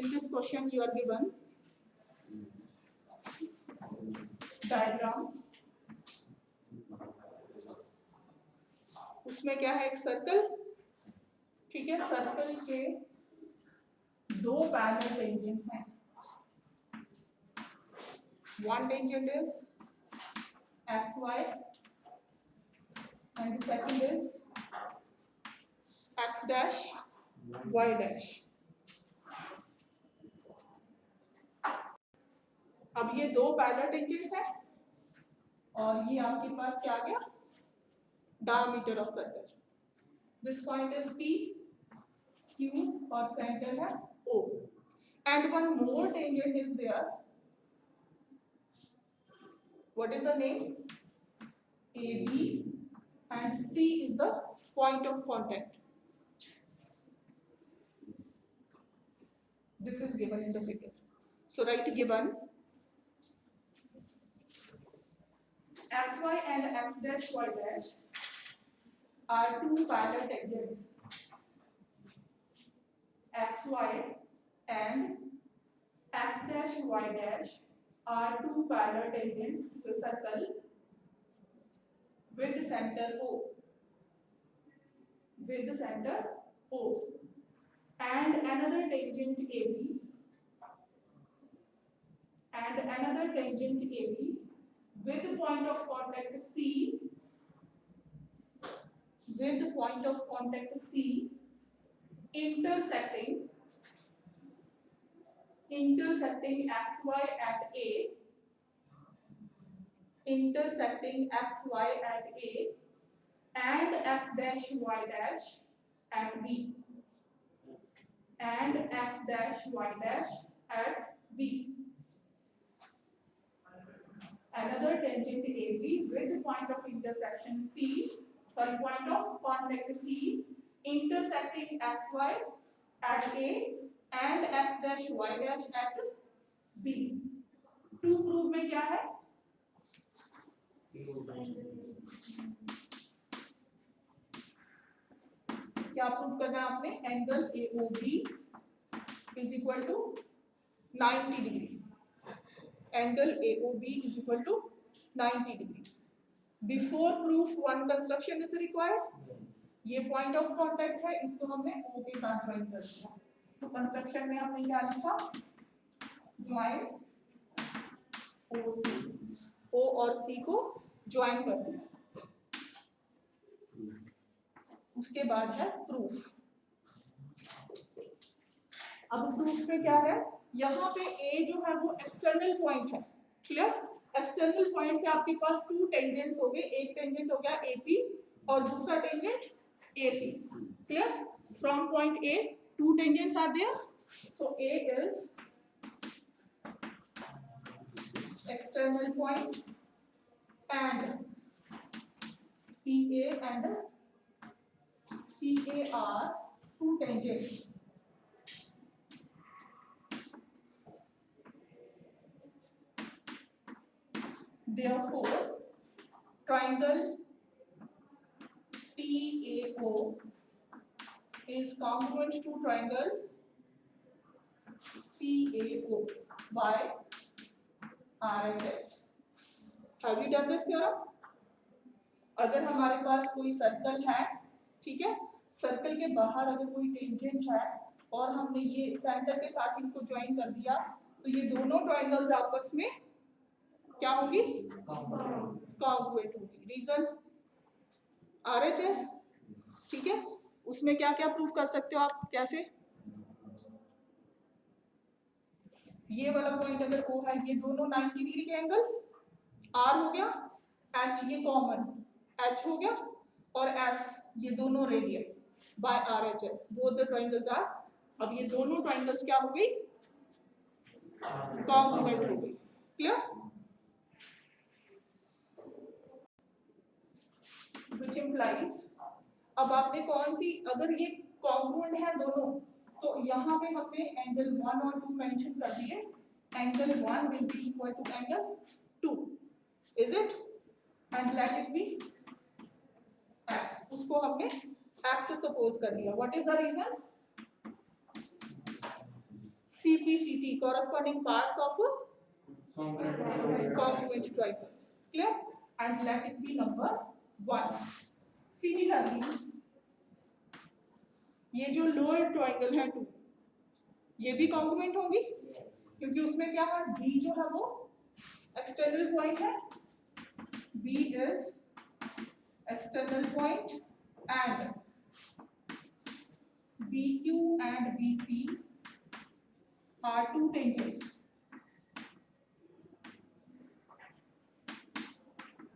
in this question you are given diagram, उसमें क्या है, एक सर्कल, ठीक है, सर्कल के दो पैरेलल टेंजेंट्स हैं, one tangent is xy and the second is x dash y dash. अब ये दो पैरेलल टेंजेंट्स हैं और ये आपके पास क्या आ गया, diameter of circle. This point is P, Q और सेंटर है O. And one more tangent is there. What is the name? AB and C is the point of contact. This is given in the figure. So write given xy and x dash y dash are two parallel tangents. Xy and x dash y dash are two parallel tangents to a circle with the center O. With the center O. And another tangent AB and another tangent AB with the point of contact C, with the point of contact C intersecting xy at A, intersecting xy at A and x dash y dash at B, and x dash y dash at B. Another tangent AB with point of intersection C, point of contact C intersecting xy at A and x dash y dash at B. To prove में क्या है? क्या prove करना है आपने? Angle AOB is equal to 90 degree. Angle AOB is equal to 90 degree. Before proof one construction is required. ये point of contact है, इसको हमने O के साथ ज्वाइन कर दिया. तो construction में हमने क्या लिखा? Join OC. O और C को ज्वाइन कर दिया. उसके बाद है proof. अब proof में क्या है? यहाँ पे A जो है वो एक्सटर्नल पॉइंट है. क्लियर? एक्सटर्नल पॉइंट से आपके पास टू टेंजेंट्स हो गए. एक टेंजेंट हो गया AP और दूसरा tangent AC. Clear? From point A two tangents are there. So A is external point and PA and CA are two tangents. Therefore, triangle TAO is congruent to triangle CAO by RHS. Have you done this theorem? अगर हमारे पास कोई circle है, ठीक है, circle के बाहर अगर कोई टेंजेंट है और हमने ये सेंटर के साथ इनको ज्वाइन कर दिया, तो ये दोनों ट्रायंगल्स आपस में क्या होंगी? कॉन्ग्रुएंट होंगी. Reason RHS. ठीक है, उसमें क्या क्या प्रूव कर सकते हो आप? कैसे? ये वाला पॉइंट अगर O है, ये दोनों 90 डिग्री के एंगल, R हो गया, H ये कॉमन, H हो गया और S ये दोनों radial by RHS. Both the triangles are. अब ये दोनों ट्रायंगल्स क्या हो गई? कॉन्ग्रुएंट हो गई. क्लियर? Which implies, अब आपने कौन सी, अगर ये कॉन्ग्रुएंट है दोनों, तो यहाँ पे हमने एंगल 1 और 2 मेंशन कर दिए. Angle 1 will be equal to angle 2, is it? And let it be x. उसको हमने x सपोज कर दिया. What is the reason? CPCT, corresponding parts of congruent triangles. Clear? And let it be number 1. Similarly, ये जो lower triangle है 2, ये भी congruent होंगी क्योंकि उसमें क्या है, B जो है वो एक्सटर्नल पॉइंट है, B is external point and BQ and BC are two tangents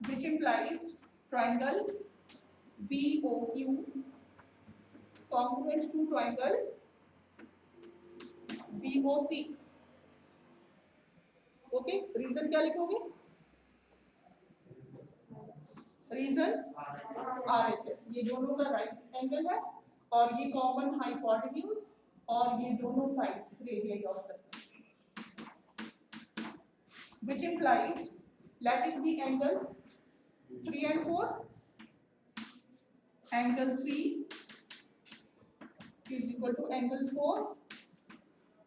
which implies triangle BOQ congruent to triangle BOC. Okay, reason क्या लिखोगे? रीजन RHS, ये दोनों का राइट एंगल है और ये कॉमन हाइपोटेन्यूज और ये दोनों sides radius of circle, which implies let it be angle 3 and 4. Angle 3 is equal to angle 4.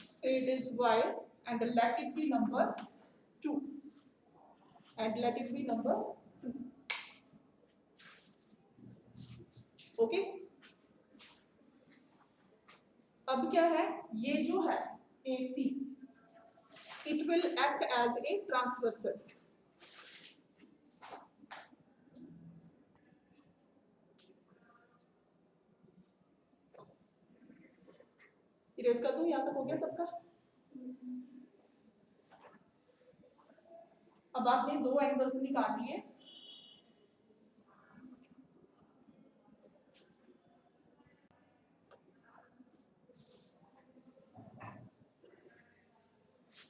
Say it is y and let it be number 2. And let it be number 2. Okay, अब क्या है, ये जो है AC, it will act as a transversal. Erase कर दूं, यहाँ तक हो गया सबका? अब आपने दो एंगल्स निकाल लिए,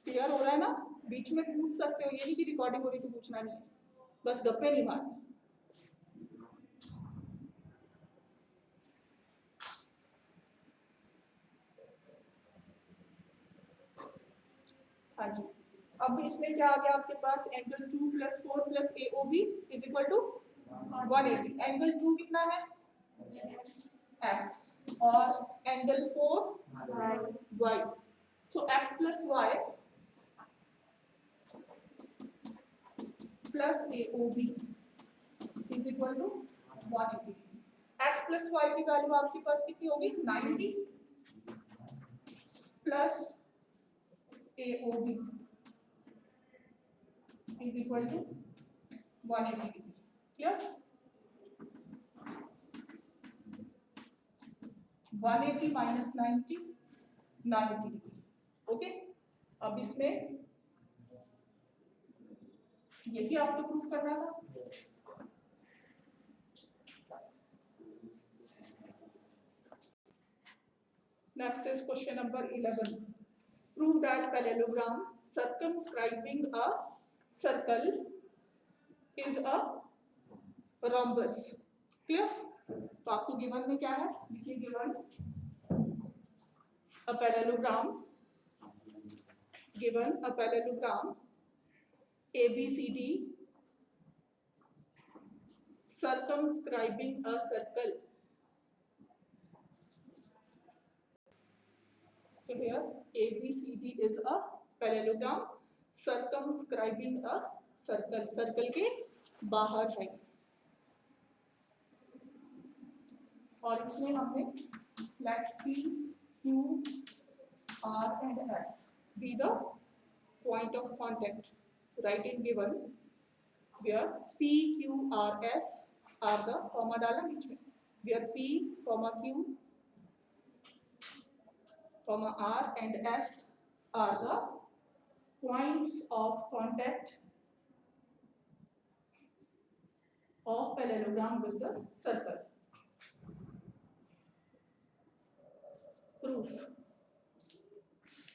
क्लियर हो रहा है ना? बीच में पूछ सकते हो, ये नहीं कि रिकॉर्डिंग हो रही तो पूछना नहीं है, बस गप्पे नहीं मारने। हाँ जी, अब इसमें क्या आ गया आपके पास, angle 2 + 4 + AOB is equal to 180। Angle 2 कितना है? x और angle 4 y। So x + y + AOB is equal to 180। x + y की वैल्यू आपके पास कितनी होगी? 90 plus AOB is equal to 180 degree. Clear? 180 minus 90 degree. Okay? अब इसमें यही आपको प्रूफ करना था। Next is question number 11. Prove that parallelogram circumscribing a circle is a rhombus. Clear? तो आपको गिवन में क्या है, देखिए given a parallelogram, given a parallelogram ABCD circumscribing a circle. So here ABCD is a parallelogram circumscribing a circle. Circle के बाहर है और इसमें हमने let P, Q, R and S be the point of contact. Write in given where P, Q, R, S are the comma डालना बीच में, where P, Q, R and S are the points of contact of parallelogram with the circle. Proof.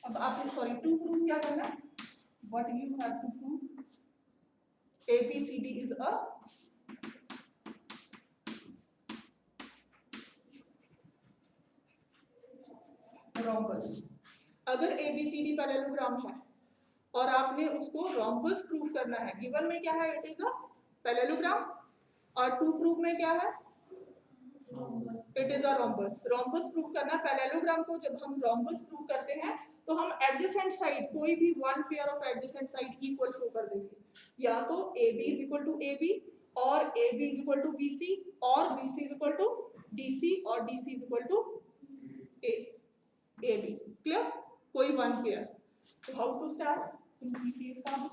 अब आपने to prove क्या करना है? What you have to prove? ABCD is a rhombus. अगर ABCD parallelogram है और आपने उसको rhombus प्रूव करना है, गिवन में क्या है, इट इज अ पैरेललोग्राम, और टू प्रूव में क्या है, it is a rhombus. Rhombus prove करना, पैरेललोग्राम को जब हम रोम्बस प्रूव करते हैं तो हम एडजेसेंट साइड कोई भी one pair of adjacent side equal show कर देंगे, या तो A B is equal to A B, और A B is equal to B C, और B C is equal to D C, और D C is equal to A B. Clear? कोई one pair. तो how to start काम?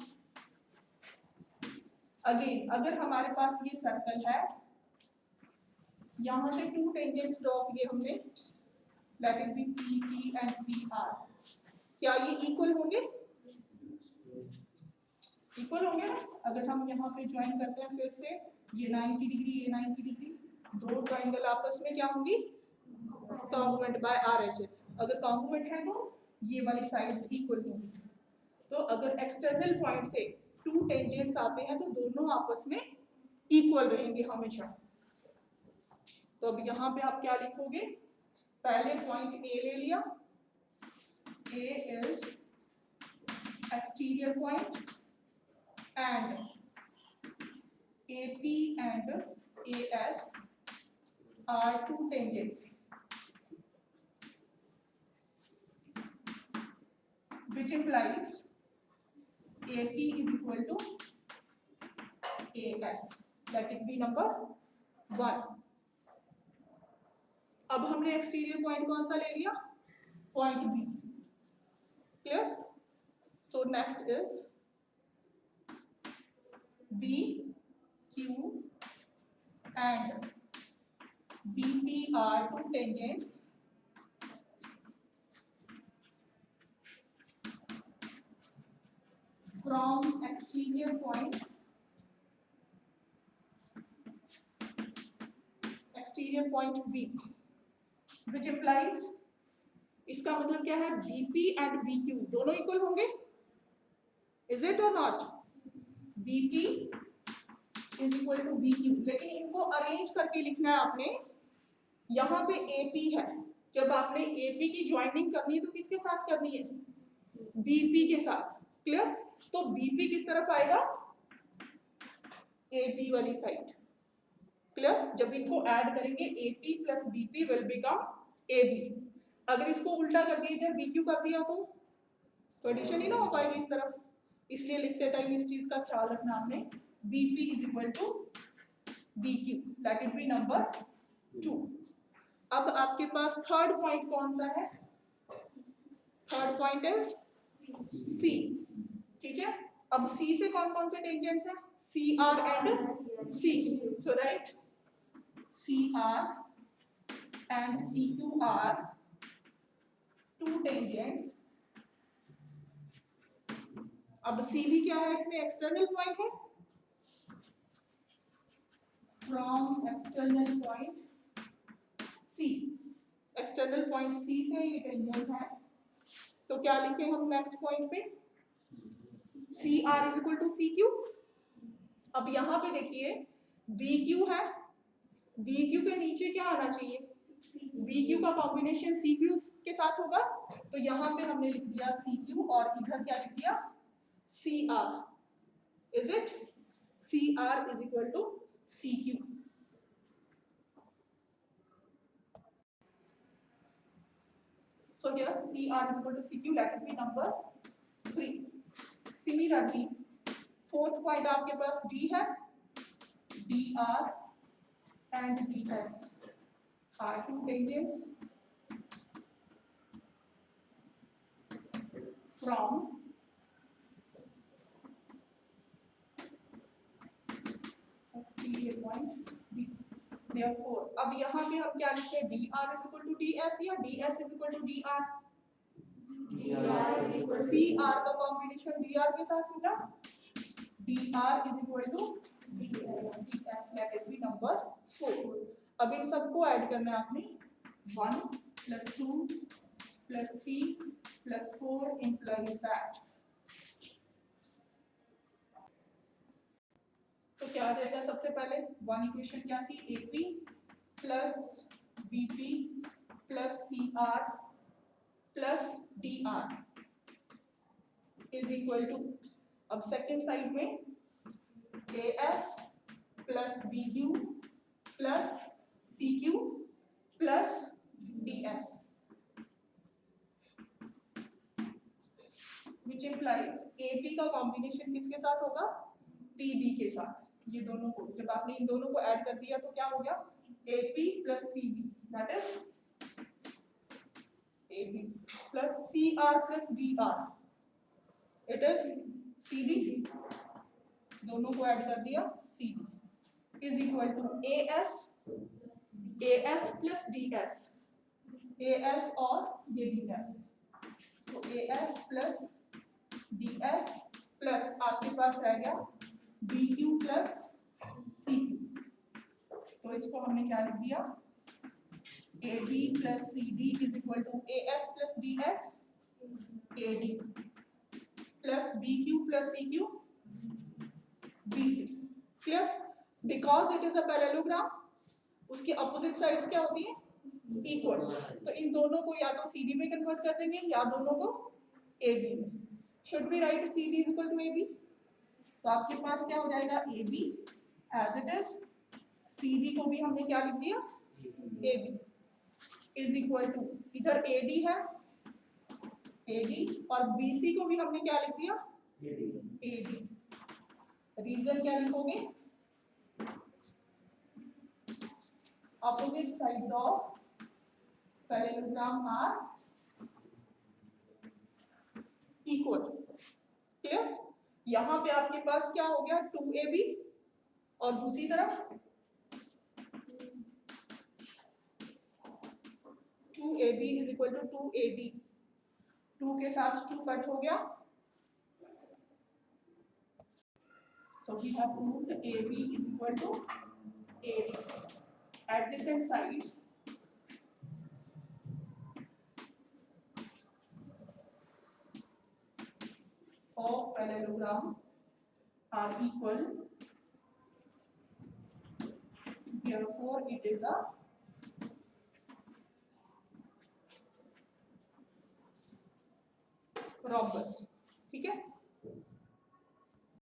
Again अगर हमारे पास ये circle है, यहां से टू टेंजेंट्स ड्रॉ किए हमने, let it be P P and P R, क्या ये इक्वल होंगे? इक्वल होंगे ना? अगर हम यहाँ पे ज्वाइन करते हैं फिर से, ये 90 डिग्री, ये 90 डिग्री, दो ट्राइंगल आपस में क्या होंगी? Congruent by RHS. अगर कॉन्ग्रुएंट है तो ये वाली साइड्स इक्वल होंगी। तो अगर एक्सटर्नल पॉइंट से टू टेंजेंट्स आते हैं तो दोनों आपस में इक्वल रहेंगे हमेशा। तो अब यहाँ पे आप क्या लिखोगे? पहले पॉइंट ए ले लिया, A is exterior point and AP and AS are two tangents which implies AP is equal to AS. Let it be number 1. अब हमने एक्सटीरियर पॉइंट कौन सा ले लिया? Point B. Clear? So next is B, Q and BP are two tangents from exterior point B, which implies, इसका मतलब क्या है? BP and BQ दोनों इक्वल होंगे, is it or not? BP is equal to BQ, लेकिन इनको arrange करके लिखना है आपने। यहाँ पे AP है, जब आपने AP की ज्वाइनिंग करनी है तो किसके साथ करनी है? BP के साथ। क्लियर? तो BP किस तरफ आएगा? AP वाली साइड। क्लियर? जब इनको ऐड करेंगे AP plus BP will become AB। अगर इसको उल्टा कर दिया, इधर BQ कर दिया तो एडिशन ही ना हो पाएगी इस तरफ, इसलिए लिखते टाइम इस चीज का ख्याल रखना आपने। BP is equal to BQ, let it be number 2. अब आपके पास थर्ड पॉइंट कौन सा है? Third point is C। ठीक है? अब C से कौन कौन से टेंजेंट्स हैं? CR and CQ। So right, CR and CQ are two tangents। अब C भी क्या है? इसमें एक्सटर्नल पॉइंट है। From external point C, external point C से ये टेंजेंट है, तो क्या लिखे हम नेक्स्ट पॉइंट पे? CR is equal to CQ। अब यहाँ पे देखिए BQ है, BQ के नीचे क्या आना चाहिए? BQ का कॉम्बिनेशन CQ के साथ होगा, तो यहाँ पे हमने लिख दिया CQ और इधर क्या लिख दिया? CR। Is it? CR is equal to CQ। So here CR is equal to CQ, let it be number 3. Similarly, fourth point आपके पास D है, DR and DS are two tangents from exterior point B. Therefore, अब यहाँ पे हम क्या लिखते हैं? DR is equal to DS या DS is equal to DR? CR का कॉम्बिनेशन DR के साथ होगा, DR is equal to DS, let it be number 4. अब इन सबको ऐड करना है आपने, 1 plus 2 plus 3 plus 4 implies that। तो क्या आ जाएगा? सबसे पहले वन इक्वेशन क्या थी? AP plus BP plus CR plus DR is equal to, अब सेकेंड साइड में AS plus BQ plus CQ plus ds, which implies AP का कॉम्बिनेशन किसके साथ होगा, PB के साथ। ये दोनों को जब आपने इन दोनों को ऐड कर दिया तो क्या हो गया, AP plus PB, that is AB plus CR plus DR, it is CD, दोनों को ऐड कर दिया CD is equal to AS plus DS, AS और ये DS, so AS plus DS plus आपके पास रह गया BQ प्लस CQ, तो इसको हमने क्या लिख दिया, AB plus CD is equal to AS plus DS AD plus BQ plus CQ BC। Clear? Because it is a parallelogram, उसकी अपोजिट साइड्स क्या होती है, इक्वल, तो इन दोनों को या तो CD में कन्वर्ट कर देंगे या दोनों को AB में। Should we write CD is equal to AB? तो आपके पास क्या हो जाएगा, AB as it is, CD को भी हमने क्या लिख दिया, AB is equal to, इधर AD है, AD और BC को भी हमने क्या लिख दिया, AD। रीजन क्या लिखोगे, opposite sides of parallelogram are equal। Clear? यहाँ पे आपके पास क्या हो गया, 2AB और दूसरी तरफ 2AB is equal to 2AD, 2 के साथ 2 कट हो गया, so we have proved AB is equal to AD। Adjacent sides of parallelogram are equal, therefore it is a rhombus। ठीक है?